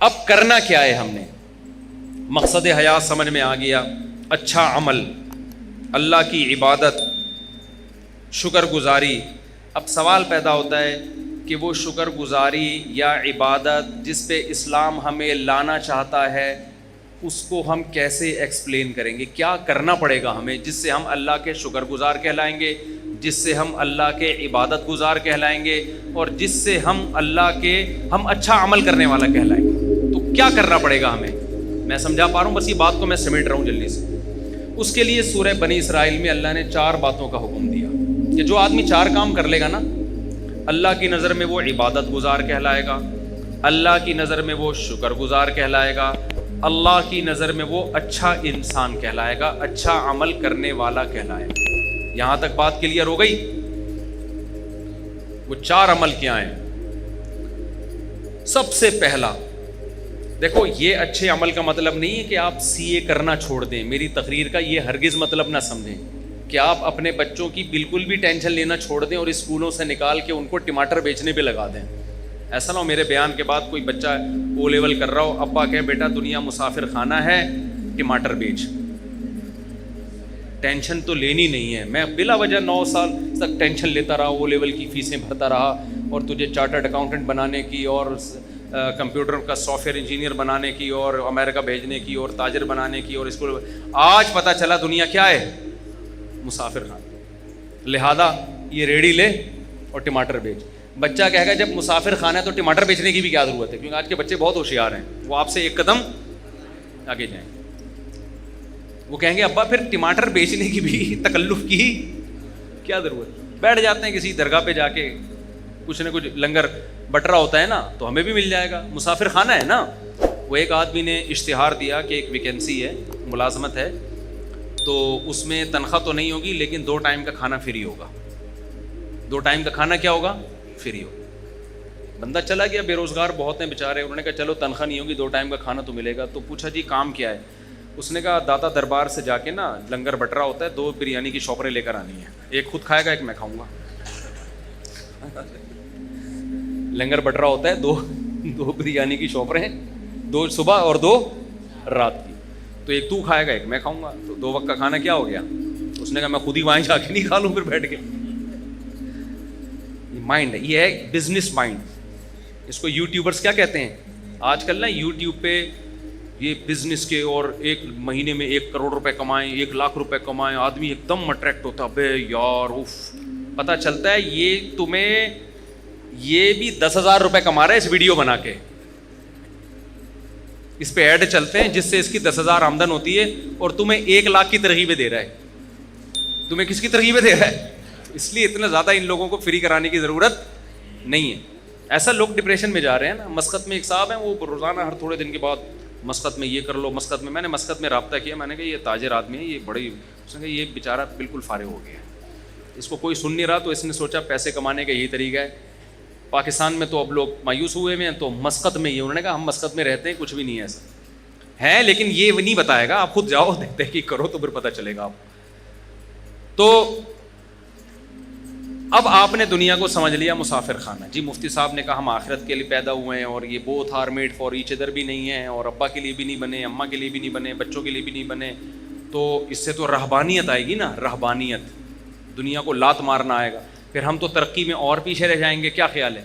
اب کرنا کیا ہے؟ ہم نے مقصد حیات سمجھ میں آ گیا، اچھا عمل، اللہ کی عبادت، شکر گزاری۔ اب سوال پیدا ہوتا ہے کہ وہ شکر گزاری یا عبادت جس پہ اسلام ہمیں لانا چاہتا ہے اس کو ہم کیسے ایکسپلین کریں گے؟ کیا کرنا پڑے گا ہمیں جس سے ہم اللہ کے شکر گزار کہلائیں گے، جس سے ہم اللہ کے عبادت گزار کہلائیں گے، اور جس سے ہم ہم اچھا عمل کرنے والا کہلائیں گے؟ تو کیا کرنا پڑے گا ہمیں؟ میں سمجھا پا رہا ہوں؟ بس یہ بات کو میں سمیٹ رہا ہوں جلدی سے۔ اس کے لیے سورہ بنی اسرائیل میں اللہ نے 4 باتوں کا حکم دیا کہ جو آدمی 4 کام کر لے گا نا، اللہ کی نظر میں وہ عبادت گزار کہلائے گا، اللہ کی نظر میں وہ شکر گزار کہلائے گا، اللہ کی نظر میں وہ اچھا انسان کہلائے گا، اچھا عمل کرنے والا کہلائے گا۔ یہاں تک بات کلیئر ہو گئی؟ وہ 4 عمل کیا ہیں؟ سب سے پہلا دیکھو، یہ اچھے عمل کا مطلب نہیں ہے کہ آپ CA کرنا چھوڑ دیں، میری تقریر کا یہ ہرگز مطلب نہ سمجھیں کہ آپ اپنے بچوں کی بالکل بھی ٹینشن لینا چھوڑ دیں اور اسکولوں سے نکال کے ان کو ٹماٹر بیچنے پہ لگا دیں۔ ایسا نہ ہو میرے بیان کے بعد کوئی بچہ O لیول کر رہا ہو، ابا کہے بیٹا دنیا مسافر خانہ ہے، ٹماٹر بیچ۔ ٹینشن تو لینی نہیں ہے۔ میں بلا وجہ 9 سال تک ٹینشن لیتا رہا، O لیول کی فیسیں بھرتا رہا، اور تجھے چارٹرڈ اکاؤنٹنٹ بنانے کی اور کمپیوٹر کا سافٹ ویئر انجینئر بنانے کی اور امریکہ بھیجنے کی اور تاجر بنانے کی، اور اسکول آج پتہ چلا دنیا کیا ہے؟ مسافر خانہ۔ لہذا یہ ریڑھی لے اور ٹماٹر بیچ۔ بچہ کہے گا جب مسافر خانہ ہے تو ٹماٹر بیچنے کی بھی کیا ضرورت ہے؟ کیونکہ آج کے بچے بہت ہوشیار ہیں، وہ آپ سے ایک قدم آگے جائیں۔ وہ کہیں گے ابا پھر ٹماٹر بیچنے کی بھی تکلف کی کیا ضرورت؟ بیٹھ جاتے ہیں کسی درگاہ پہ جا کے، کچھ نہ کچھ لنگر بٹرا ہوتا ہے نا تو ہمیں بھی مل جائے گا، مسافر خانہ ہے نا۔ وہ ایک آدمی نے اشتہار دیا کہ ایک ویکینسی ہے، ملازمت ہے، تو اس میں تنخواہ تو نہیں ہوگی لیکن 2 ٹائم کا کھانا فری ہوگا۔ 2 ٹائم کا کھانا کیا ہوگا؟ فری ہوگا۔ بندہ چلا گیا، بے روزگار بہت ہیں بیچارے، انہوں نے کہا چلو تنخواہ نہیں ہوگی 2 ٹائم کا کھانا تو ملے گا۔ تو پوچھا جی کام کیا ہے؟ اس نے کہا داتا دربار سے جا کے نا لنگر بٹرا ہوتا ہے، 2 بریانی کی شاپریں لے کر آنی ہیں، ایک خود کھائے گا ایک میں کھاؤں گا۔ لنگر بٹرا ہوتا ہے 2 بریانی کی شاپریں، 2 صبح اور 2 رات کی، تو ایک تو کھائے گا ایک میں کھاؤں گا، تو 2 وقت کا کھانا کیا ہو گیا؟ اس نے کہا میں خود ہی وہاں جا کے نہیں کھا لوں پھر بیٹھ کے۔ مائنڈ ہے، یہ ہے بزنس مائنڈ۔ اس کو یوٹیوبرز کیا کہتے ہیں آج کل نا؟ یوٹیوب پہ یہ بزنس کے، اور 1 مہینے میں 1 کروڑ روپے کمائیں، 1 لاکھ روپے کمائیں، آدمی ایک دم اٹریکٹ ہوتا ہے، بے یار اف، پتہ چلتا ہے یہ تمہیں یہ بھی 10,000 روپے کما رہا ہے اس ویڈیو بنا کے، اس پہ ایڈ چلتے ہیں جس سے اس کی 10,000 آمدن ہوتی ہے، اور تمہیں 1 لاکھ کی ترغیبیں دے رہا ہے۔ تمہیں کس کی ترغیبیں دے رہا ہے؟ اس لیے اتنا زیادہ ان لوگوں کو فری کرانے کی ضرورت نہیں ہے۔ ایسا لوگ ڈپریشن میں جا رہے ہیں نا۔ مسقط میں ایک صاحب ہیں، وہ روزانہ ہر تھوڑے دن کے بعد مسقط میں یہ کر لو، مسقط میں نے مسقط میں رابطہ کیا، میں نے کہا یہ تاجر آدمی ہے، یہ بڑی، اس نے کہا یہ بیچارہ بالکل فارغ ہو گیا ہے، اس کو کوئی سن نہیں رہا، تو اس نے سوچا پیسے کمانے کا یہی طریقہ ہے۔ پاکستان میں تو اب لوگ مایوس ہوئے ہیں، تو مسقط میں یہ، انہوں نے کہا ہم مسقط میں رہتے ہیں، کچھ بھی نہیں ہے ایسا ہے، لیکن یہ نہیں بتائے گا، آپ خود جاؤ تحقیق کرو تو پھر پتہ چلے گا آپ۔ تو اب آپ نے دنیا کو سمجھ لیا مسافر خانہ۔ جی مفتی صاحب نے کہا ہم آخرت کے لیے پیدا ہوئے ہیں، اور یہ both are made for each other بھی نہیں ہیں، اور ابا کے لیے بھی نہیں بنے، اماں کے لیے بھی نہیں بنے، بچوں کے لیے بھی نہیں بنے، تو اس سے تو رہبانیت آئے گی نا، رہبانیت، دنیا کو لات مارنا آئے گا، پھر ہم تو ترقی میں اور پیچھے رہ جائیں گے۔ کیا خیال ہے؟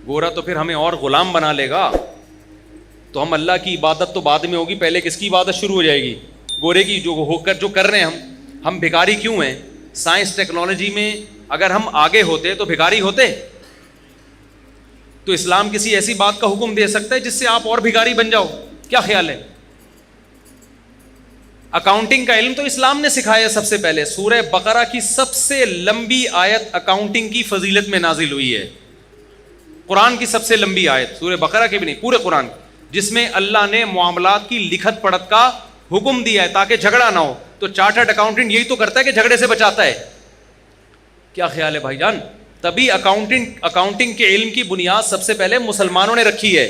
گورا تو پھر ہمیں اور غلام بنا لے گا، تو ہم اللہ کی عبادت تو بعد میں ہوگی، پہلے کس کی عبادت شروع ہو جائے گی؟ گورے کی، جو کر رہے ہیں ہم بھکاری کیوں ہیں؟ سائنس ٹیکنالوجی میں اگر ہم آگے ہوتے تو بھکاری ہوتے؟ تو اسلام کسی ایسی بات کا حکم دے سکتا ہے جس سے آپ اور بھکاری بن جاؤ؟ کیا خیال ہے؟ اکاؤنٹنگ کا علم تو اسلام نے سکھایا سب سے پہلے۔ سورہ بقرہ کی سب سے لمبی آیت اکاؤنٹنگ کی فضیلت میں نازل ہوئی ہے، قرآن کی سب سے لمبی آیت، سورہ بقرہ کی بھی نہیں، پورے قرآن کی، جس میں اللہ نے معاملات کی لکھت پڑھت کا حکم دیا ہے تاکہ جھگڑا نہ ہو۔ تو چارٹرڈ اکاؤنٹنٹ یہی تو کرتا ہے کہ جھگڑے سے بچاتا ہے۔ کیا خیال ہے بھائی جان؟ تبھی اکاؤنٹنگ کے علم کی بنیاد سب سے پہلے مسلمانوں نے رکھی ہے،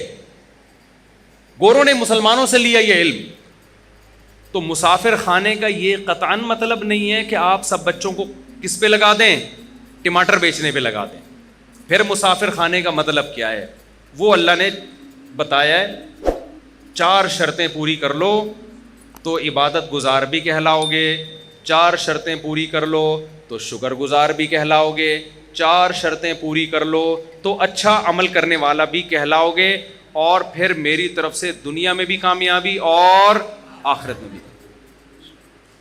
گوروں نے مسلمانوں سے لیا یہ علم۔ تو مسافر خانے کا یہ قطعاً مطلب نہیں ہے کہ آپ سب بچوں کو کس پہ لگا دیں؟ ٹماٹر بیچنے پہ لگا دیں۔ پھر مسافر خانے کا مطلب کیا ہے؟ وہ اللہ نے بتایا ہے 4 شرطیں پوری کر لو تو عبادت گزار بھی کہلاؤ گے, 4 شرطیں پوری کر لو تو شکر گزار بھی کہلاؤ گے, 4 شرطیں پوری کر لو تو اچھا عمل کرنے والا بھی کہلاؤ گے, اور پھر میری طرف سے دنیا میں بھی کامیابی اور آخرت میں بھی.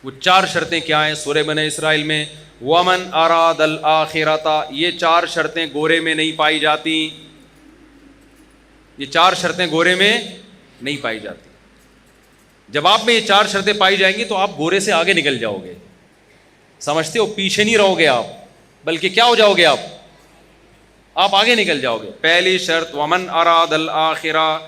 وہ 4 شرطیں کیا ہیں؟ سورہ بنی اسرائیل میں وَمَنْ أَرَادَ الْآخِرَةَ, یہ 4 شرطیں گورے میں نہیں پائی جاتی, یہ 4 شرطیں گورے میں نہیں پائی جاتی. جب آپ میں یہ 4 شرطیں پائی جائیں گی تو آپ گورے سے آگے نکل جاؤ گے. سمجھتے ہو؟ پیچھے نہیں رہو گے آپ, بلکہ کیا ہو جاؤ گے آپ آگے نکل جاؤ گے. پہلی شرط وَمَنْ أَرَادَ الْآخِرَةَ,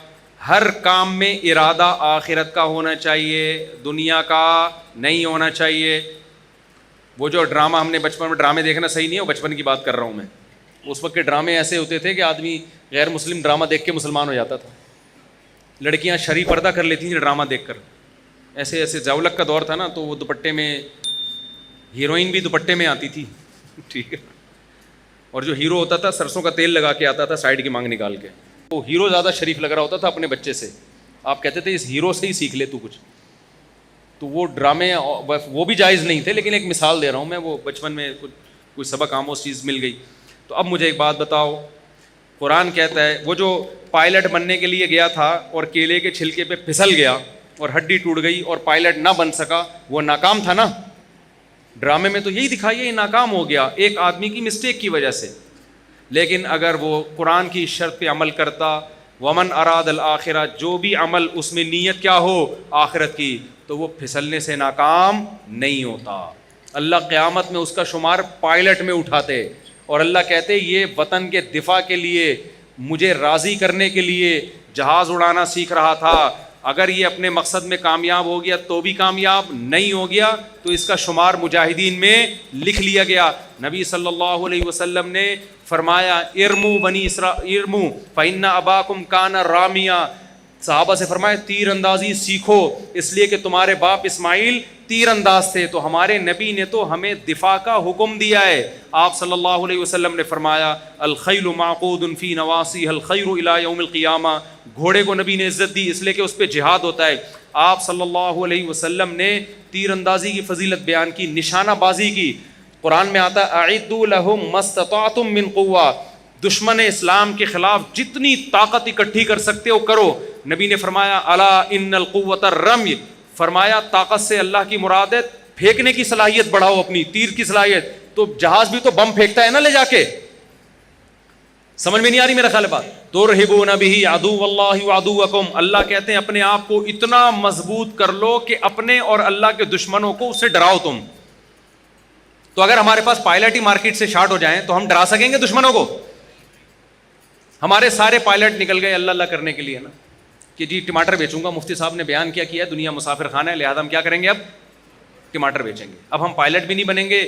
ہر کام میں ارادہ آخرت کا ہونا چاہیے, دنیا کا نہیں ہونا چاہیے. وہ جو ڈرامہ ہم نے بچپن میں, ڈرامے دیکھنا صحیح نہیں ہے, وہ بچپن کی بات کر رہا ہوں میں. اس وقت کے ڈرامے ایسے ہوتے تھے کہ آدمی غیر مسلم ڈرامہ دیکھ کے مسلمان ہو جاتا تھا. لڑکیاں شرعی پردہ کر لیتی تھیں ڈرامہ دیکھ کر. ایسے ایسے زاولک کا دور تھا نا, تو وہ دوپٹے میں, ہیروئن بھی دوپٹے میں آتی تھی, ٹھیک ہے, اور جو ہیرو ہوتا تھا سرسوں کا تیل لگا کے آتا تھا سائڈ کی مانگ نکال کے. وہ ہیرو زیادہ شریف لگ رہا ہوتا تھا اپنے بچے سے, آپ کہتے تھے اس ہیرو سے ہی سیکھ لے تو کچھ. تو وہ ڈرامے وہ بھی جائز نہیں تھے, لیکن ایک مثال دے رہا ہوں میں, وہ بچپن میں کوئی سبق آموز چیز مل گئی. تو اب مجھے ایک بات بتاؤ, قرآن کہتا ہے وہ جو پائلٹ بننے کے لیے گیا تھا اور کیلے کے چھلکے پہ پھسل گیا اور ہڈی ٹوٹ گئی اور پائلٹ نہ بن سکا, وہ ناکام تھا نا. ڈرامے میں تو یہی دکھائی ہے, یہ ناکام ہو گیا ایک آدمی کی مسٹیک کی وجہ سے. لیکن اگر وہ قرآن کی شرط پہ عمل کرتا, ومن اراد الآخرہ, جو بھی عمل اس میں نیت کیا ہو آخرت کی, تو وہ پھسلنے سے ناکام نہیں ہوتا. اللہ قیامت میں اس کا شمار پائلٹ میں اٹھاتے, اور اللہ کہتے یہ وطن کے دفاع کے لیے, مجھے راضی کرنے کے لیے جہاز اڑانا سیکھ رہا تھا. اگر یہ اپنے مقصد میں کامیاب ہو گیا تو بھی کامیاب, نہیں ہو گیا تو اس کا شمار مجاہدین میں لکھ لیا گیا. نبی صلی اللہ علیہ وسلم نے فرمایا ارمو بنی اسرائیل ارمو فإن اباکم کان رامیا. صحابہ سے فرمایا تیر اندازی سیکھو, اس لیے کہ تمہارے باپ اسماعیل تیر انداز تھے. تو ہمارے نبی نے تو ہمیں دفاع کا حکم دیا ہے. آپ صلی اللہ علیہ وسلم نے فرمایا الخیل معقود فی نواصیھا الخیر الی یوم القیامہ. گھوڑے کو نبی نے عزت دی اس لیے کہ اس پہ جہاد ہوتا ہے. آپ صلی اللہ علیہ وسلم نے تیر اندازی کی فضیلت بیان کی, نشانہ بازی کی. قرآن میں آتا ہے اعدوا لهم ما استطعتم من قوہ, دشمن اسلام کے خلاف جتنی طاقت اکٹھی کر سکتے ہو کرو. نبی نے فرمایا الا ان القوۃ الرمی, فرمایا طاقت سے اللہ کی مراد ہے پھینکنے کی صلاحیت بڑھاؤ, اپنی تیر کی صلاحیت. تو جہاز بھی تو بم پھینکتا ہے نا لے جا کے. سمجھ میں نہیں آ رہی میرا خیال ہے بات. ترہبون بہ عدو اللہ وعدوکم, اللہ کہتے ہیں اپنے آپ کو اتنا مضبوط کر لو کہ اپنے اور اللہ کے دشمنوں کو اس سے ڈراؤ تم. تو اگر ہمارے پاس پائلٹ ہی مارکیٹ سے شارٹ ہو جائیں تو ہم ڈرا سکیں گے دشمنوں کو؟ ہمارے سارے پائلٹ نکل گئے اللہ اللہ کرنے کے لیے نا, کہ جی ٹماٹر بیچوں گا, مفتی صاحب نے بیان کیا ہے دنیا مسافر خانہ ہے, لہٰذا ہم کیا کریں گے, اب ٹماٹر بیچیں گے. اب ہم پائلٹ بھی نہیں بنیں گے,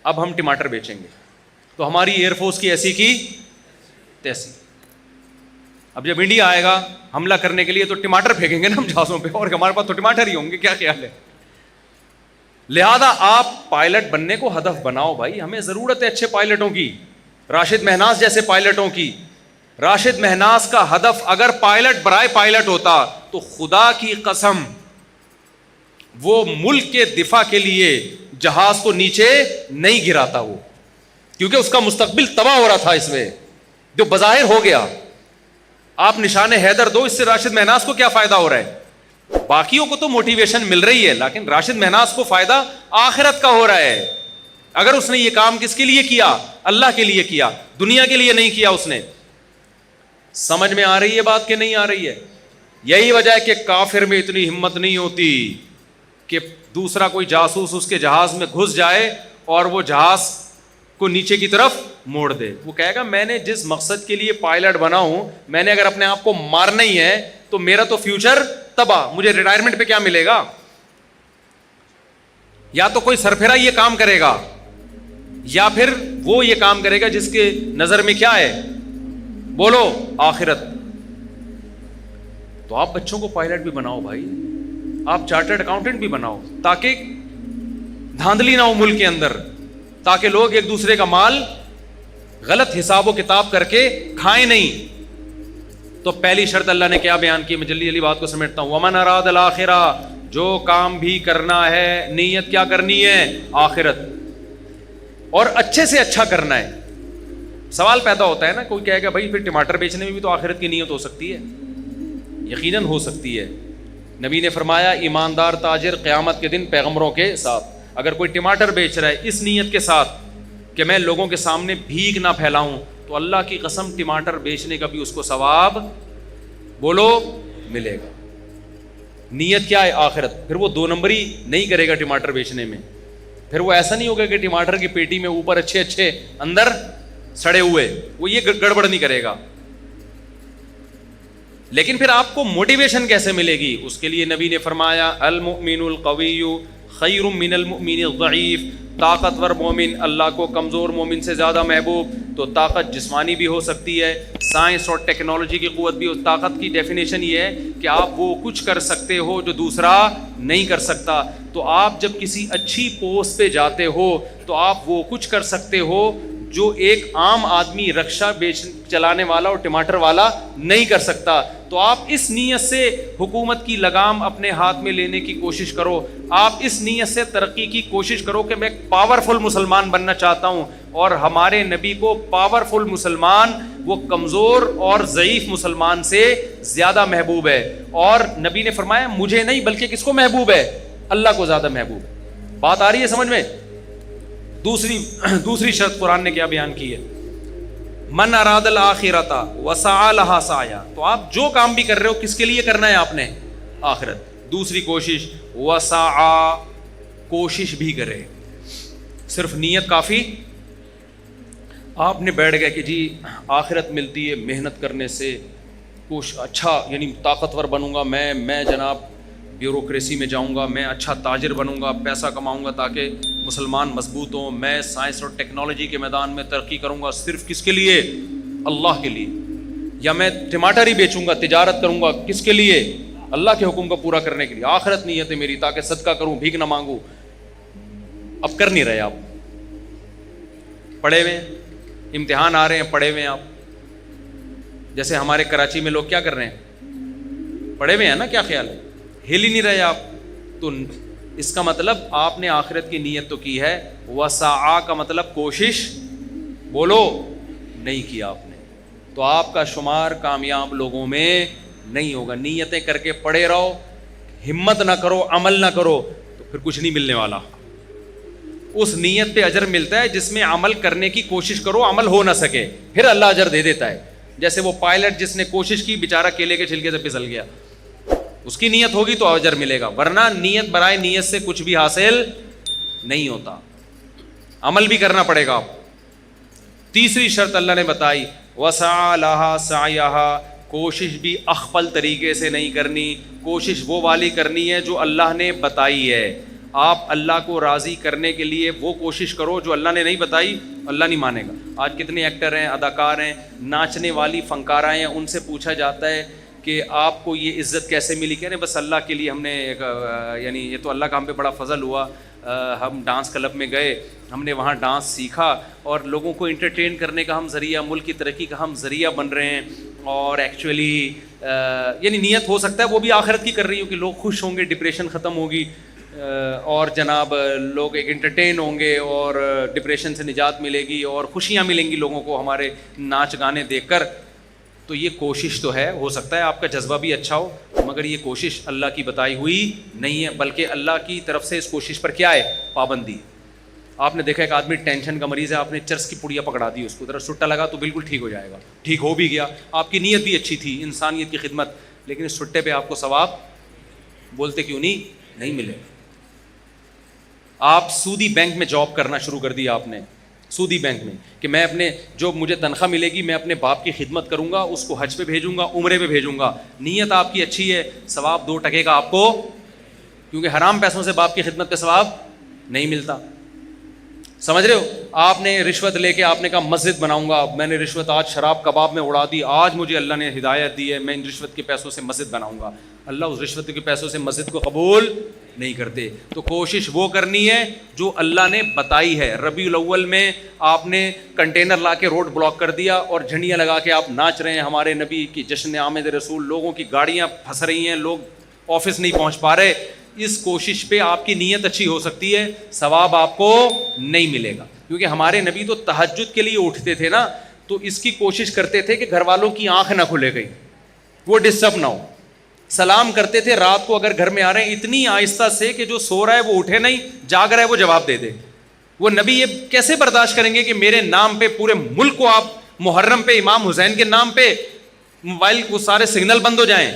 اب ہم ٹماٹر بیچیں گے. تو ہماری ایئر فورس کی ایسی کی تیسی. اب جب انڈیا آئے گا حملہ کرنے کے لیے تو ٹماٹر پھینکیں گے نا ہم جہازوں پہ, اور ہمارے پاس تو ٹماٹر ہی ہوں گے. کیا خیال ہے؟ لہذا آپ پائلٹ بننے کو ہدف بناؤ بھائی. ہمیں ضرورت ہے اچھے پائلٹوں کی, راشد مہناز جیسے پائلٹوں کی. راشد مہناز کا ہدف اگر پائلٹ برائے پائلٹ ہوتا تو خدا کی قسم وہ ملک کے دفاع کے لیے جہاز کو نیچے نہیں گراتا وہ, کیونکہ اس کا مستقبل تباہ ہو رہا تھا اس میں, جو بظاہر ہو گیا. آپ نشان حیدر دو, اس سے راشد مہناز کو کیا فائدہ ہو رہا ہے؟ باقیوں کو تو موٹیویشن مل رہی ہے, لیکن راشد مہناز کو فائدہ آخرت کا ہو رہا ہے. اگر اس نے یہ کام کس کے لیے کیا؟ اللہ کے لیے کیا, دنیا کے لیے نہیں کیا اس نے. سمجھ میں آ رہی ہے بات کہ نہیں آ رہی ہے؟ یہی وجہ ہے کہ کافر میں اتنی ہمت نہیں ہوتی کہ دوسرا کوئی جاسوس اس کے جہاز میں گھس جائے اور وہ جہاز کو نیچے کی طرف موڑ دے. وہ کہے گا میں نے جس مقصد کے لیے پائلٹ بنا ہوں, میں نے اگر اپنے آپ کو مارنا ہی ہے تو میرا تو فیوچر تباہ, مجھے ریٹائرمنٹ پہ کیا ملے گا؟ یا تو کوئی سرفرا یہ کام کرے گا, یا پھر وہ یہ کام کرے گا جس کے نظر میں کیا ہے, بولو, آخرت. تو آپ بچوں کو پائلٹ بھی بناؤ بھائی, آپ چارٹرڈ اکاؤنٹنٹ بھی بناؤ, تاکہ دھاندلی نہ ہو ملک کے اندر, تاکہ لوگ ایک دوسرے کا مال غلط حساب و کتاب کر کے کھائیں نہیں. تو پہلی شرط اللہ نے کیا بیان کی؟ میں جلدی جلدی بات کو سمیٹتا ہوں. ومن اراد الاخرہ، جو کام بھی کرنا ہے نیت کیا کرنی ہے؟ آخرت، اور اچھے سے اچھا کرنا ہے. سوال پیدا ہوتا ہے نا، کوئی کہے گا بھائی پھر ٹماٹر بیچنے میں بھی تو آخرت کی نیت ہو سکتی ہے. یقیناً ہو سکتی ہے. نبی نے فرمایا ایماندار تاجر قیامت کے دن پیغمبروں کے ساتھ. اگر کوئی ٹماٹر بیچ رہا ہے اس نیت کے ساتھ کہ میں لوگوں کے سامنے بھیک نہ پھیلاؤں، تو اللہ کی قسم ٹماٹر بیچنے کا بھی اس کو ثواب بولو ملے گا. نیت کیا ہے؟ آخرت. پھر وہ 2 نمبری نہیں کرے گا ٹماٹر بیچنے میں. پھر وہ ایسا نہیں ہوگا کہ ٹماٹر کی پیٹی میں اوپر اچھے اچھے اندر سڑے ہوئے، وہ یہ گڑبڑ نہیں کرے گا. لیکن پھر آپ کو موٹیویشن کیسے ملے گی؟ اس کے لیے نبی نے فرمایا المؤمن القوی خیر من المؤمن الضعیف. طاقتور مومن اللہ کو کمزور مومن سے زیادہ محبوب. تو طاقت جسمانی بھی ہو سکتی ہے، سائنس اور ٹیکنالوجی کی قوت بھی. طاقت کی ڈیفینیشن یہ ہے کہ آپ وہ کچھ کر سکتے ہو جو دوسرا نہیں کر سکتا. تو آپ جب کسی اچھی پوسٹ پہ جاتے ہو تو آپ وہ کچھ کر سکتے ہو جو ایک عام آدمی رکشہ چلانے والا اور ٹماٹر والا نہیں کر سکتا. تو آپ اس نیت سے حکومت کی لگام اپنے ہاتھ میں لینے کی کوشش کرو. آپ اس نیت سے ترقی کی کوشش کرو کہ میں ایک پاورفل مسلمان بننا چاہتا ہوں. اور ہمارے نبی کو پاورفل مسلمان وہ کمزور اور ضعیف مسلمان سے زیادہ محبوب ہے. اور نبی نے فرمایا مجھے نہیں بلکہ کس کو محبوب ہے؟ اللہ کو زیادہ محبوب ہے. بات آ رہی ہے سمجھ میں؟ دوسری شرط قرآن نے کیا بیان کی ہے؟ من اراد الاخرۃ وسعى لها سعیا. تو آپ جو کام بھی کر رہے ہو کس کے لیے کرنا ہے آپ نے؟ آخرت. دوسری کوشش وسعى، کوشش بھی کرے. صرف نیت کافی؟ آپ نے بیٹھ گئے کہ جی آخرت ملتی ہے محنت کرنے سے، اچھا یعنی طاقتور بنوں گا میں جناب بیوروکریسی میں جاؤں گا، میں اچھا تاجر بنوں گا، پیسہ کماؤں گا تاکہ مسلمان مضبوط ہوں، میں سائنس اور ٹیکنالوجی کے میدان میں ترقی کروں گا. صرف کس کے لیے؟ اللہ کے لیے. یا میں ٹماٹر ہی بیچوں گا، تجارت کروں گا، کس کے لیے؟ اللہ کے حکم کو پورا کرنے کے لیے. آخرت نیت ہے میری تاکہ صدقہ کروں، بھیک نہ مانگوں. اب کر نہیں رہے آپ. پڑھے ہوئے امتحان آ رہے ہیں، پڑھے ہوئے ہیں آپ. جیسے ہمارے کراچی میں لوگ کیا کر رہے ہیں؟ پڑھے ہوئے ہیں نا، کیا خیال ہے؟ ہل ہی نہیں رہے آپ. تو اس کا مطلب آپ نے آخرت کی نیت تو کی ہے. وسعا کا مطلب کوشش بولو نہیں کیا آپ نے. تو آپ کا شمار کامیاب لوگوں میں نہیں ہوگا. نیتیں کر کے پڑے رہو، ہمت نہ کرو، عمل نہ کرو، تو پھر کچھ نہیں ملنے والا. اس نیت پہ اجر ملتا ہے جس میں عمل کرنے کی کوشش کرو، عمل ہو نہ سکے پھر اللہ اجر دے دیتا ہے. جیسے وہ پائلٹ جس نے کوشش کی بیچارہ کیلے کے چھلکے سے پھسل گیا، اس کی نیت ہوگی تو اجر ملے گا، ورنہ نیت برائے نیت سے کچھ بھی حاصل نہیں ہوتا. عمل بھی کرنا پڑے گا. تیسری شرط اللہ نے بتائی وسعى لها سعيها، کوشش بھی اخفل طریقے سے نہیں کرنی. کوشش وہ والی کرنی ہے جو اللہ نے بتائی ہے. آپ اللہ کو راضی کرنے کے لیے وہ کوشش کرو جو اللہ نے نہیں بتائی، اللہ نہیں مانے گا. آج کتنے ایکٹر ہیں، اداکار ہیں، ناچنے والی فنکارائیں ہیں، ان سے پوچھا جاتا ہے کہ آپ کو یہ عزت کیسے ملی؟ کہہ رہے بس اللہ کے لیے ہم نے یعنی یہ تو اللہ کا ہم پہ بڑا فضل ہوا. ہم ڈانس کلب میں گئے، ہم نے وہاں ڈانس سیکھا اور لوگوں کو انٹرٹین کرنے کا ہم ذریعہ، ملک کی ترقی کا ہم ذریعہ بن رہے ہیں. اور ایکچولی یعنی نیت ہو سکتا ہے وہ بھی آخرت کی کر رہی ہو کہ لوگ خوش ہوں گے، ڈپریشن ختم ہوگی، اور جناب لوگ ایک انٹرٹین ہوں گے اور ڈپریشن سے نجات ملے گی اور خوشیاں ملیں گی لوگوں کو ہمارے ناچ گانے دیکھ کر. تو یہ کوشش تو ہے، ہو سکتا ہے آپ کا جذبہ بھی اچھا ہو، مگر یہ کوشش اللہ کی بتائی ہوئی نہیں ہے، بلکہ اللہ کی طرف سے اس کوشش پر کیا ہے؟ پابندی. آپ نے دیکھا ایک آدمی ٹینشن کا مریض ہے، آپ نے چرس کی پڑیا پکڑا دی، اس کو ذرا سٹا لگا تو بالکل ٹھیک ہو جائے گا. ٹھیک ہو بھی گیا، آپ کی نیت بھی اچھی تھی، انسانیت کی خدمت، لیکن اس سٹے پہ آپ کو ثواب بولتے کیوں نہیں ملے. آپ سودی بینک میں جاب کرنا شروع کر دیا آپ نے، سودی بینک میں، کہ میں اپنے جو مجھے تنخواہ ملے گی میں اپنے باپ کی خدمت کروں گا، اس کو حج پہ بھیجوں گا، عمرے پہ بھیجوں گا. نیت آپ کی اچھی ہے، ثواب 2 ٹکے کا آپ کو، کیونکہ حرام پیسوں سے باپ کی خدمت پہ ثواب نہیں ملتا. سمجھ رہے ہو؟ آپ نے رشوت لے کے آپ نے کہا مسجد بناؤں گا، میں نے رشوت آج شراب کباب میں اڑا دی، آج مجھے اللہ نے ہدایت دی ہے، میں ان رشوت کے پیسوں سے مسجد بناؤں گا. اللہ اس رشوت کے پیسوں سے مسجد کو قبول نہیں کرتے. تو کوشش وہ کرنی ہے جو اللہ نے بتائی ہے. ربیع الاول میں آپ نے کنٹینر لا کے روڈ بلاک کر دیا اور جھنڈیاں لگا کے آپ ناچ رہے ہیں ہمارے نبی کی جشن آمد رسول, لوگوں کی گاڑیاں پھنس رہی ہیں, لوگ آفس نہیں پہنچ پا رہے. اس کوشش پہ آپ کی نیت اچھی ہو سکتی ہے, ثواب آپ کو نہیں ملے گا, کیونکہ ہمارے نبی تو تہجد کے لیے اٹھتے تھے نا, تو اس کی کوشش کرتے تھے کہ گھر والوں کی آنکھ نہ کھلے گئی, وہ ڈسٹرب نہ ہو. سلام کرتے تھے رات کو اگر گھر میں آ رہے ہیں اتنی آہستہ سے کہ جو سو رہا ہے وہ اٹھے نہیں, جاگ رہا ہے وہ جواب دے دے. وہ نبی یہ کیسے برداشت کریں گے کہ میرے نام پہ پورے ملک کو آپ محرم پہ امام حسین کے نام پہ موبائل کو سارے سگنل بند ہو جائیں,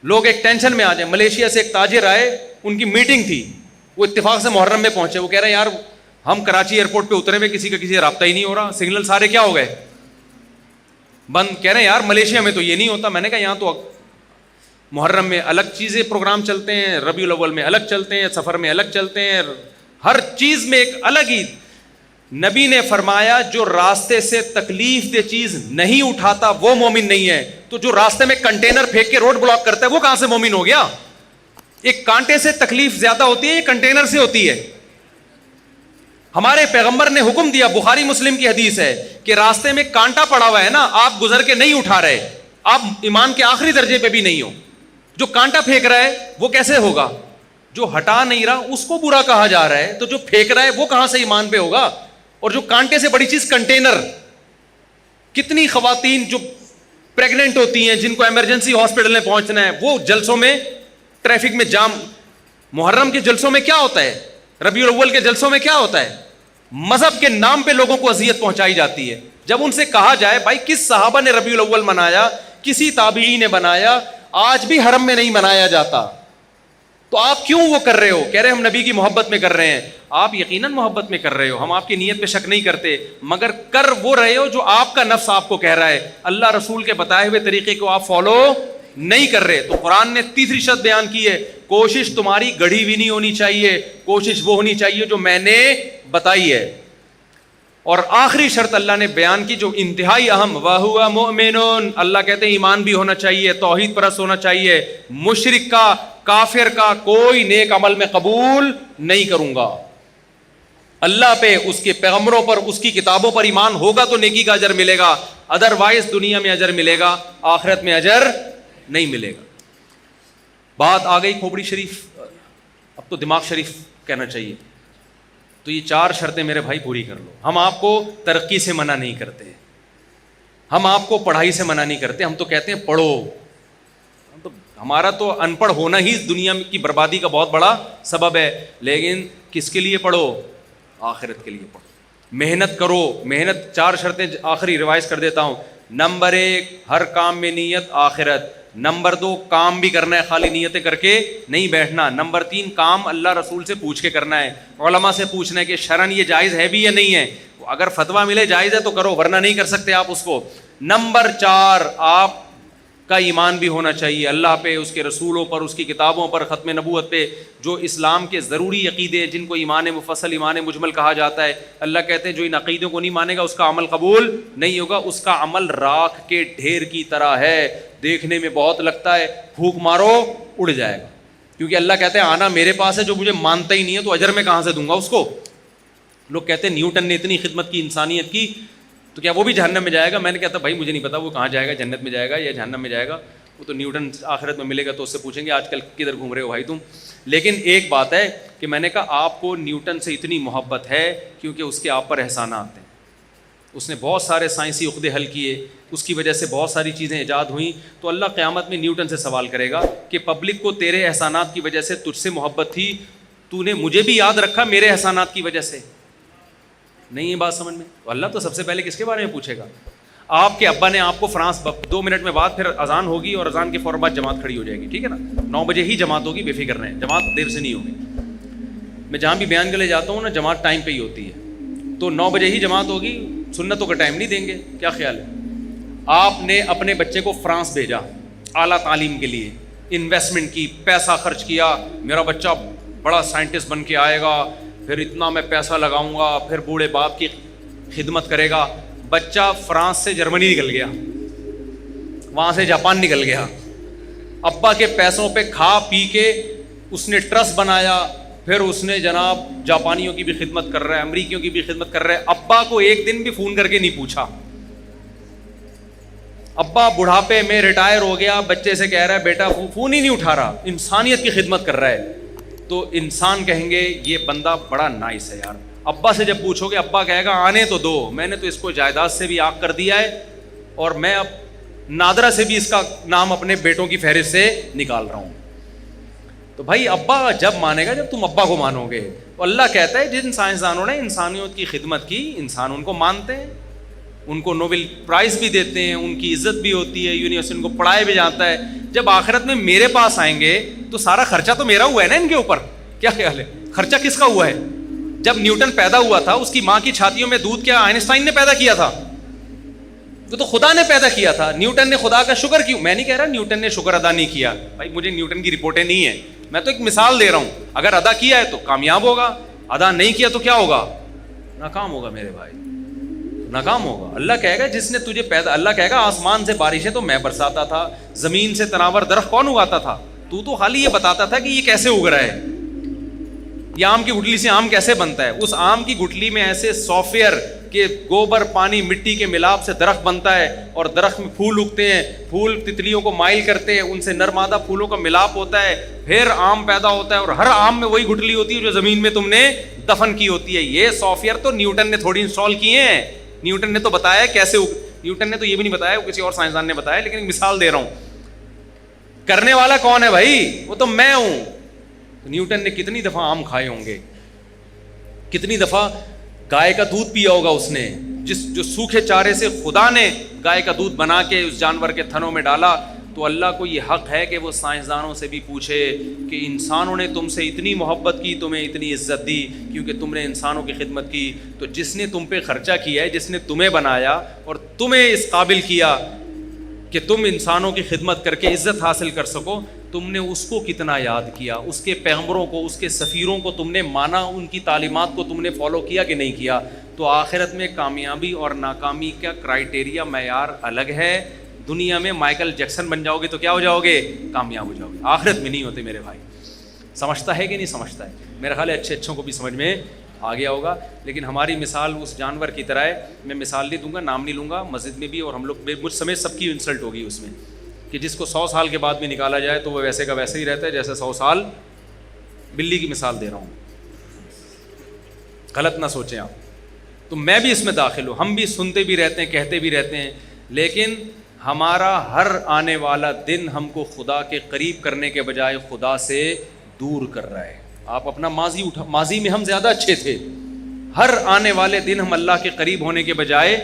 لوگ ایک ٹینشن میں آ جائیں. ملیشیا سے ایک تاجر آئے, ان کی میٹنگ تھی, وہ اتفاق سے محرم میں پہنچے. وہ کہہ رہے ہیں یار ہم کراچی ایئرپورٹ پہ اترے ہوئے کسی کا کسی سے رابطہ ہی نہیں ہو رہا, سگنل سارے کیا ہو گئے بند. کہہ رہے ہیں یار ملیشیا میں تو یہ نہیں ہوتا. میں نے کہا یہاں تو محرم میں الگ چیزیں پروگرام چلتے ہیں, ربیع الاول میں الگ چلتے ہیں, سفر میں الگ چلتے ہیں, ہر چیز میں ایک الگ ہی. نبی نے فرمایا جو راستے سے تکلیف دہ چیز نہیں اٹھاتا وہ مومن نہیں ہے. تو جو راستے میں کنٹینر پھینک کے روڈ بلاک کرتا ہے وہ کہاں سے مومن ہو گیا؟ ایک کانٹے سے تکلیف زیادہ ہوتی ہے, یہ کنٹینر سے ہوتی ہے. ہمارے پیغمبر نے حکم دیا, بخاری مسلم کی حدیث ہے کہ راستے میں کانٹا پڑا ہوا ہے نا, آپ گزر کے نہیں اٹھا رہے, آپ ایمان کے آخری درجے پہ بھی نہیں ہو. جو کانٹا پھینک رہا ہے وہ کیسے ہوگا؟ جو ہٹا نہیں رہا اس کو برا کہا جا رہا ہے, تو جو پھینک رہا ہے وہ کہاں سے ایمان پہ ہوگا؟ اور جو کانٹے سے بڑی چیز کنٹینر. کتنی خواتین جو پریگننٹ ہوتی ہیں جن کو ایمرجنسی ہاسپٹل میں پہنچنا ہے, وہ جلسوں میں ٹریفک میں جام. محرم کے جلسوں میں کیا ہوتا ہے, ربیع الاول کے جلسوں میں کیا ہوتا ہے؟ مذہب کے نام پہ لوگوں کو اذیت پہنچائی جاتی ہے. جب ان سے کہا جائے بھائی کس صحابہ نے ربیع الاول منایا, کسی تابعی نے بنایا, آج بھی حرم میں نہیں منایا جاتا, تو آپ کیوں وہ کر رہے ہو؟ کہہ رہے ہم نبی کی محبت میں کر رہے ہیں. آپ یقیناً محبت میں کر رہے ہو, ہم آپ کی نیت پہ شک نہیں کرتے, مگر کر وہ رہے ہو جو آپ کا نفس آپ کو کہہ رہا ہے. اللہ رسول کے بتائے ہوئے طریقے کو آپ فالو نہیں کر رہے. تو قرآن نے تیسری شرط بیان کی ہے, کوشش تمہاری گڑھی ہوئی نہیں ہونی چاہیے, کوشش وہ ہونی چاہیے جو میں نے بتائی ہے. اور آخری شرط اللہ نے بیان کی جو انتہائی اہم, وَهُوَ مُؤْمِنٌ, اللہ کہتے ہیں ایمان بھی ہونا چاہیے, توحید پرست ہونا چاہیے. مشرک کا, کافر کا کوئی نیک عمل میں قبول نہیں کروں گا. اللہ پہ, اس کے پیغمبروں پر, اس کی کتابوں پر ایمان ہوگا تو نیکی کا اجر ملے گا, ادروائز دنیا میں اجر ملے گا, آخرت میں اجر نہیں ملے گا. بات آ گئی کھوپڑی شریف, اب تو دماغ شریف کہنا چاہیے. تو یہ 4 شرطیں میرے بھائی پوری کر لو. ہم آپ کو ترقی سے منع نہیں کرتے, ہم آپ کو پڑھائی سے منع نہیں کرتے, ہم تو کہتے ہیں پڑھو. ہمارا تو ان پڑھ ہونا ہی دنیا کی بربادی کا بہت بڑا سبب ہے. لیکن کس کے لیے پڑھو؟ آخرت کے لیے پڑھو, محنت کرو. محنت 4 شرطیں آخری ریوائز کر دیتا ہوں. نمبر 1, ہر کام میں نیت آخرت. نمبر 2, کام بھی کرنا ہے, خالی نیتیں کر کے نہیں بیٹھنا. نمبر 3, کام اللہ رسول سے پوچھ کے کرنا ہے, علماء سے پوچھنا ہے کہ شرعن یہ جائز ہے بھی یا نہیں ہے. اگر فتویٰ ملے جائز ہے تو کرو, ورنہ نہیں کر سکتے آپ اس کو. نمبر 4, آپ کا ایمان بھی ہونا چاہیے اللہ پہ, اس کے رسولوں پر, اس کی کتابوں پر, ختم نبوت پہ, جو اسلام کے ضروری عقیدے جن کو ایمان مفصل, ایمان مجمل کہا جاتا ہے. اللہ کہتے ہیں جو ان عقیدوں کو نہیں مانے گا اس کا عمل قبول نہیں ہوگا. اس کا عمل راکھ کے ڈھیر کی طرح ہے, دیکھنے میں بہت لگتا ہے, پھونک مارو اڑ جائے گا. کیونکہ اللہ کہتے ہیں آنا میرے پاس ہے, جو مجھے مانتا ہی نہیں ہے تو اجر میں کہاں سے دوں گا اس کو. لوگ کہتے ہیں نیوٹن نے اتنی خدمت کی انسانیت کی تو کیا وہ بھی جہنم میں جائے گا؟ میں نے کہتا بھائی مجھے نہیں پتا وہ کہاں جائے گا, جنت میں جائے گا یا جہنم میں جائے گا. وہ تو نیوٹن آخرت میں ملے گا تو اس سے پوچھیں گے آج کل کدھر گھوم رہے ہو بھائی تم. لیکن ایک بات ہے کہ میں نے کہا آپ کو نیوٹن سے اتنی محبت ہے کیونکہ اس کے آپ پر احسانات ہیں. اس نے بہت سارے سائنسی عقدے حل کیے, اس کی وجہ سے بہت ساری چیزیں ایجاد ہوئیں. تو اللہ قیامت میں نیوٹن سے سوال کرے گا کہ پبلک کو تیرے احسانات کی وجہ سے تجھ سے محبت تھی, تو نے مجھے بھی یاد رکھا میرے احسانات کی وجہ سے نہیں. یہ بات سمجھ میں؟ تو اللہ تو سب سے پہلے کس کے بارے میں پوچھے گا؟ آپ کے ابا نے آپ کو فرانس 2 منٹ میں بعد پھر اذان ہوگی اور اذان کے فوراً بعد جماعت کھڑی ہو جائے گی, ٹھیک ہے نا, 9 بجے ہی جماعت ہوگی, بے فکر رہیں, جماعت دیر سے نہیں ہوگی. میں جہاں بھی بیان کے لیے جاتا ہوں نا جماعت ٹائم پہ ہی ہوتی ہے, تو 9 بجے ہی جماعت ہوگی, سنتوں کا ٹائم نہیں دیں گے. کیا خیال ہے؟ آپ نے اپنے بچے کو فرانس بھیجا اعلیٰ تعلیم کے لیے, انویسٹمنٹ کی, پیسہ خرچ کیا, میرا بچہ بڑا سائنٹسٹ بن کے آئے گا, پھر اتنا میں پیسہ لگاؤں گا, پھر بوڑھے باپ کی خدمت کرے گا. بچہ فرانس سے جرمنی نکل گیا, وہاں سے جاپان نکل گیا, ابا کے پیسوں پہ کھا پی کے اس نے ٹرسٹ بنایا, پھر اس نے جناب جاپانیوں کی بھی خدمت کر رہا ہے, امریکیوں کی بھی خدمت کر رہا ہے. ابا کو ایک دن بھی فون کر کے نہیں پوچھا. ابا بڑھاپے میں ریٹائر ہو گیا, بچے سے کہہ رہا ہے بیٹا فون ہی نہیں اٹھا رہا, انسانیت کی خدمت کر رہا ہے. تو انسان کہیں گے یہ بندہ بڑا نائس ہے یار. ابا سے جب پوچھو گے, ابا کہے گا آنے تو دو, میں نے تو اس کو جائیداد سے بھی آگ کر دیا ہے, اور میں اب نادرہ سے بھی اس کا نام اپنے بیٹوں کی فہرست سے نکال رہا ہوں. تو بھائی ابا جب مانے گا جب تم ابا کو مانو گے. تو اللہ کہتا ہے جن سائنسدانوں نے انسانیت کی خدمت کی, انسان ان کو مانتے ہیں, ان کو نوبل پرائز بھی دیتے ہیں, ان کی عزت بھی ہوتی ہے, یونیورسٹی ان کو پڑھایا بھی جاتا ہے. جب آخرت میں میرے پاس آئیں گے تو سارا خرچہ تو میرا ہوا ہے نا ان کے اوپر. کیا خیال ہے, خرچہ کس کا ہوا ہے؟ جب نیوٹن پیدا ہوا تھا اس کی ماں کی چھاتیوں میں دودھ کیا آئنسٹائن نے پیدا کیا تھا؟ تو خدا نے پیدا کیا تھا. نیوٹن نے خدا کا شکر کیوں؟ میں نہیں کہہ رہا نیوٹن نے شکر ادا نہیں کیا, بھائی مجھے نیوٹن کی رپورٹیں نہیں ہیں, میں تو ایک مثال دے رہا ہوں. اگر ادا کیا ہے تو کامیاب ہوگا, ادا نہیں کیا تو کیا ہوگا؟ ناکام ہوگا میرے بھائی, ناکام ہوگا. اللہ کہے گا جس نے تجھے پیدا, اللہ کہے گا آسمان سے بارشیں تو میں برساتا تھا, زمین سے تناور درخت کون اگاتا تھا؟ تو خالی یہ بتاتا تھا کہ یہ کیسے اگ رہا ہے, یہ آم کی گٹلی سے آم کیسے بنتا ہے. اس آم کی گٹلی میں ایسے سافٹ ویئر کہ گوبر پانی مٹی کے ملاپ سے درخت بنتا ہے, اور درخت میں پھول اگتے ہیں, پھول تتلیوں کو مائل کرتے ہیں, ان سے نرمادہ پھولوں کا ملاپ ہوتا ہے, پھر آم پیدا ہوتا ہے, اور ہر آم میں وہی گٹلی ہوتی ہے جو زمین میں تم نے دفن کی ہوتی ہے. یہ سافٹ ویئر تو نیوٹن نے تھوڑی انسٹال کیے ہیں, نیوٹن نے تو بتایا کیسے, نیوٹن نے تو یہ بھی نہیں بتایا, وہ کسی اور سائنسدان نے بتایا, لیکن ایک مثال دے رہا ہوں. کرنے والا کون ہے بھائی؟ وہ تو میں ہوں. نیوٹن نے کتنی دفعہ آم کھائے ہوں گے, کتنی دفعہ گائے کا دودھ پیا ہوگا اس نے, جو سوکھے چارے سے خدا نے گائے کا دودھ بنا کے اس جانور کے تھنوں میں ڈالا. تو اللہ کو یہ حق ہے کہ وہ سائنسدانوں سے بھی پوچھے کہ انسانوں نے تم سے اتنی محبت کی, تمہیں اتنی عزت دی کیونکہ تم نے انسانوں کی خدمت کی. تو جس نے تم پہ خرچہ کیا ہے, جس نے تمہیں بنایا اور تمہیں اس قابل کیا کہ تم انسانوں کی خدمت کر کے عزت حاصل کر سکو, تم نے اس کو کتنا یاد کیا, اس کے پیغمبروں کو, اس کے سفیروں کو تم نے مانا, ان کی تعلیمات کو تم نے فالو کیا کہ نہیں کیا. تو آخرت میں کامیابی اور ناکامی کا کرائٹیریا معیار الگ ہے. دنیا میں مائیکل جیکسن بن جاؤ گے تو کیا ہو جاؤ گے؟ کامیاب ہو جاؤ گے. آخرت میں نہیں ہوتے میرے بھائی. سمجھتا ہے کہ نہیں سمجھتا ہے؟ میرا خیال ہے اچھے اچھوں کو بھی سمجھ میں آ گیا ہوگا. لیکن ہماری مثال اس جانور کی طرح ہے. میں مثال نہیں دوں گا, نام نہیں لوں گا, مسجد میں بھی اور ہم لوگ مجھ سمیت سب کی انسلٹ ہوگی اس میں, کہ جس کو 100 سال کے بعد بھی نکالا جائے تو وہ ویسے کا ویسے ہی رہتا ہے جیسے 100 سال. بلی کی مثال دے رہا ہوں, غلط نہ سوچیں آپ. تو میں بھی اس میں داخل ہوں, ہم بھی سنتے بھی رہتے ہیں, کہتے بھی رہتے ہیں, لیکن ہمارا ہر آنے والا دن ہم کو خدا کے قریب کرنے کے بجائے خدا سے دور کر رہا ہے. آپ اپنا ماضی میں ہم زیادہ اچھے تھے, ہر آنے والے دن ہم اللہ کے قریب ہونے کے بجائے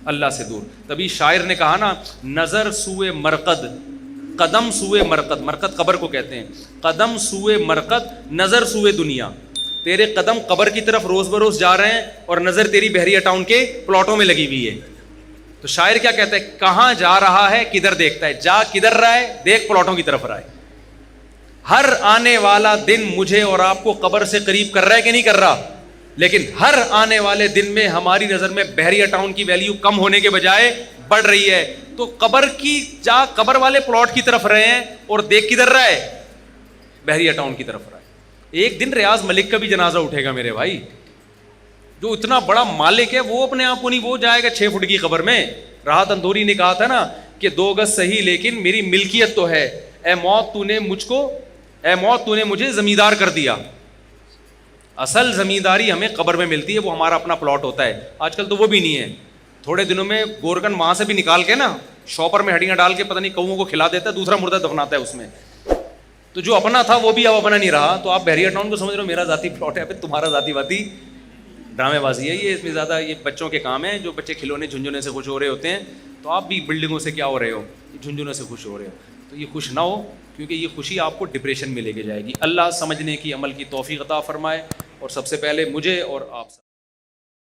اللہ سے دور. تبھی شاعر نے کہا نا, نظر سوئے مرقد قدم سوئے مرقد, مرقد قبر کو کہتے ہیں, قدم سوئے مرقد نظر سوئے دنیا. تیرے قدم قبر کی طرف روز بروز جا رہے ہیں اور نظر تیری بحریہ ٹاؤن کے پلاٹوں میں لگی ہوئی ہے. تو شاعر کیا کہتا ہے, کہاں جا رہا ہے کدھر دیکھتا ہے, جا کدھر رہا ہے, دیکھ پلاٹوں کی طرف رہا ہے. ہر آنے والا دن مجھے اور آپ کو قبر سے قریب کر رہا ہے کہ نہیں کر رہا؟ لیکن ہر آنے والے دن میں ہماری نظر میں بحریہ ٹاؤن کی ویلیو کم ہونے کے بجائے بڑھ رہی ہے. تو قبر کی جا قبر والے پلاٹ کی طرف رہے ہیں اور دیکھ کدھر رہا ہے؟ بحریہ ٹاؤن کی طرف رہا ہے. ایک دن ریاض ملک کا بھی جنازہ اٹھے گا میرے بھائی, جو اتنا بڑا مالک ہے, وہ اپنے آپ کو نہیں, وہ جائے گا 6 فٹ کی قبر میں. راحت اندوری نے کہا تھا نا کہ 2 گز صحیح لیکن میری ملکیت تو ہے, اے موت تو نے مجھے زمیندار کر دیا. اصل زمینداری ہمیں قبر میں ملتی ہے, وہ ہمارا اپنا پلاٹ ہوتا ہے. آج کل تو وہ بھی نہیں ہے. تھوڑے دنوں میں گورکن وہاں سے بھی نکال کے نا شاپر میں ہڈیاں ڈال کے پتہ نہیں کوؤں کو کھلا دیتا ہے, دوسرا مردہ دفناتا ہے اس میں. تو جو اپنا تھا وہ بھی اب اپنا نہیں رہا. تو آپ بحریہ ٹاؤن کو سمجھ رہے ہو میرا ذاتی پلاٹ ہے, پھر تمہارا ذاتی ڈرامے بازی ہے یہ. اس میں زیادہ یہ بچوں کے کام ہیں, جو بچے کھلونے جھنجھونے سے خوش ہو رہے ہوتے ہیں. تو آپ بھی بلڈنگوں سے کیا ہو رہے ہو, جھنجھونے سے خوش ہو رہے ہو. تو یہ خوش نہ ہو, کیونکہ یہ خوشی آپ کو ڈپریشن میں لے کے جائے گی. اللہ سمجھنے کی, عمل کی توفیق عطا فرمائے, اور سب سے پہلے مجھے اور آپ